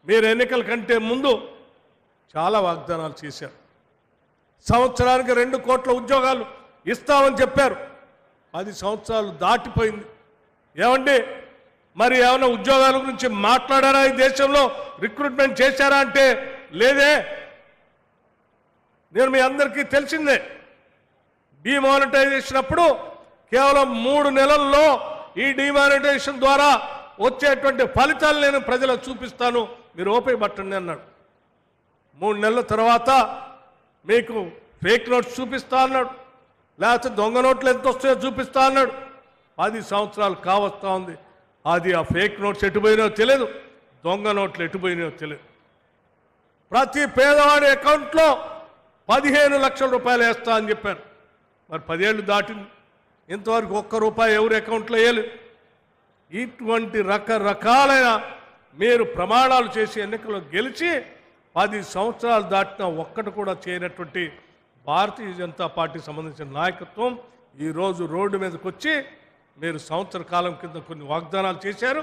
మీరు ఎన్నికల కంటే ముందు చాలా వాగ్దానాలు చేశారు. సంవత్సరానికి 2 కోట్ల ఉద్యోగాలు ఇస్తామని చెప్పారు. 10 సంవత్సరాలు దాటిపోయింది. ఏమండి, మరి ఏమైనా ఉద్యోగాల గురించి మాట్లాడారా? ఈ దేశంలో రిక్రూట్మెంట్ చేశారా అంటే లేదే. నేను మీ అందరికీ తెలిసిందే, డిమానిటైజేషన్ అప్పుడు కేవలం 3 నెలల్లో ఈ డిమానిటైజేషన్ ద్వారా వచ్చేటువంటి ఫలితాలు నేను ప్రజలకు చూపిస్తాను, మీరు ఓపిక పట్టండి అన్నాడు. 3 నెలల తర్వాత మీకు ఫేక్ నోట్స్ చూపిస్తా అన్నాడు, లేకపోతే దొంగ నోట్లు ఎంత వస్తాయో చూపిస్తా అన్నాడు. 10 సంవత్సరాలు కావస్తా ఉంది. అది ఆ ఫేక్ నోట్స్ ఎటుపోయినో తెలియదు, దొంగ నోట్లు ఎటుపోయినో తెలియదు. ప్రతి పేదవాడి అకౌంట్లో 15 లక్షల రూపాయలు వేస్తా అని చెప్పారు. మరి 10 ఏళ్ళు దాటింది, ఇంతవరకు ₹1 ఎవరి అకౌంట్లో వేయలేదు. ఇటువంటి రకరకాలైన మీరు ప్రమాణాలు చేసి ఎన్నికల్లో గెలిచి 10 సంవత్సరాలు దాటినా ఒక్కటి కూడా చేయనటువంటి భారతీయ జనతా పార్టీకి సంబంధించిన నాయకత్వం ఈరోజు రోడ్డు మీదకి వచ్చి మీరు సంవత్సర కాలం కింద కొన్ని వాగ్దానాలు చేశారు,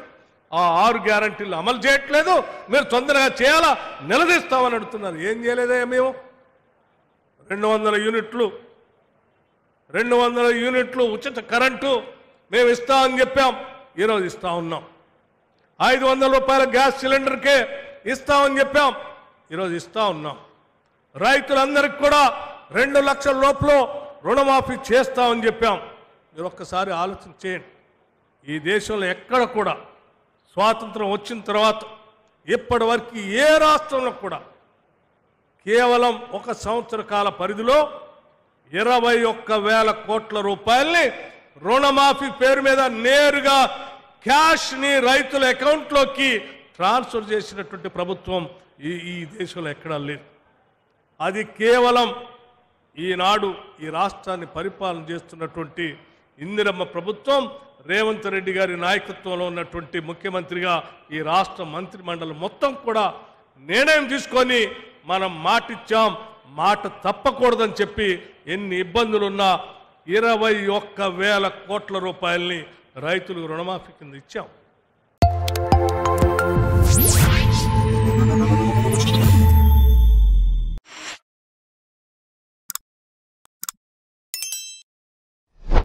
ఆ 6 గ్యారంటీలు అమలు చేయట్లేదు, మీరు తొందరగా చేయాలా, నిలదీస్తామని అడుగుతున్నారు. ఏం చేయలేదే మేము? 200 యూనిట్లు ఉచిత కరెంటు మేము ఇస్తామని చెప్పాం, ఈరోజు ఇస్తా ఉన్నాం. 500 రూపాయల గ్యాస్ సిలిండర్కే ఇస్తామని చెప్పాం, ఈరోజు ఇస్తా ఉన్నాం. రైతులందరికీ కూడా 2 లక్షల లోపల రుణమాఫీ చేస్తామని చెప్పాం. మీరు ఒక్కసారి ఆలోచన చేయండి. ఈ దేశంలో ఎక్కడ కూడా స్వాతంత్రం వచ్చిన తర్వాత ఇప్పటి వరకు ఏ రాష్ట్రంలో కూడా కేవలం 1 సంవత్సర కాల పరిధిలో 21,000 కోట్ల రూపాయల్ని రుణమాఫీ పేరు మీద నేరుగా క్యాష్ని రైతుల అకౌంట్లోకి ట్రాన్స్ఫర్ చేసినటువంటి ప్రభుత్వం ఈ దేశంలో ఎక్కడా లేదు. అది కేవలం ఈనాడు ఈ రాష్ట్రాన్ని పరిపాలన చేస్తున్నటువంటి ఇందిరమ్మ ప్రభుత్వం, రేవంత్ రెడ్డి గారి నాయకత్వంలో ఉన్నటువంటి ముఖ్యమంత్రిగా ఈ రాష్ట్ర మంత్రిమండలి మొత్తం కూడా నిర్ణయం తీసుకొని మనం మాటిచ్చాం, మాట తప్పకూడదని చెప్పి ఎన్ని ఇబ్బందులున్నా 21,000 కోట్ల రూపాయల్ని రైతులకు రుణమాఫీ కింద ఇచ్చాం.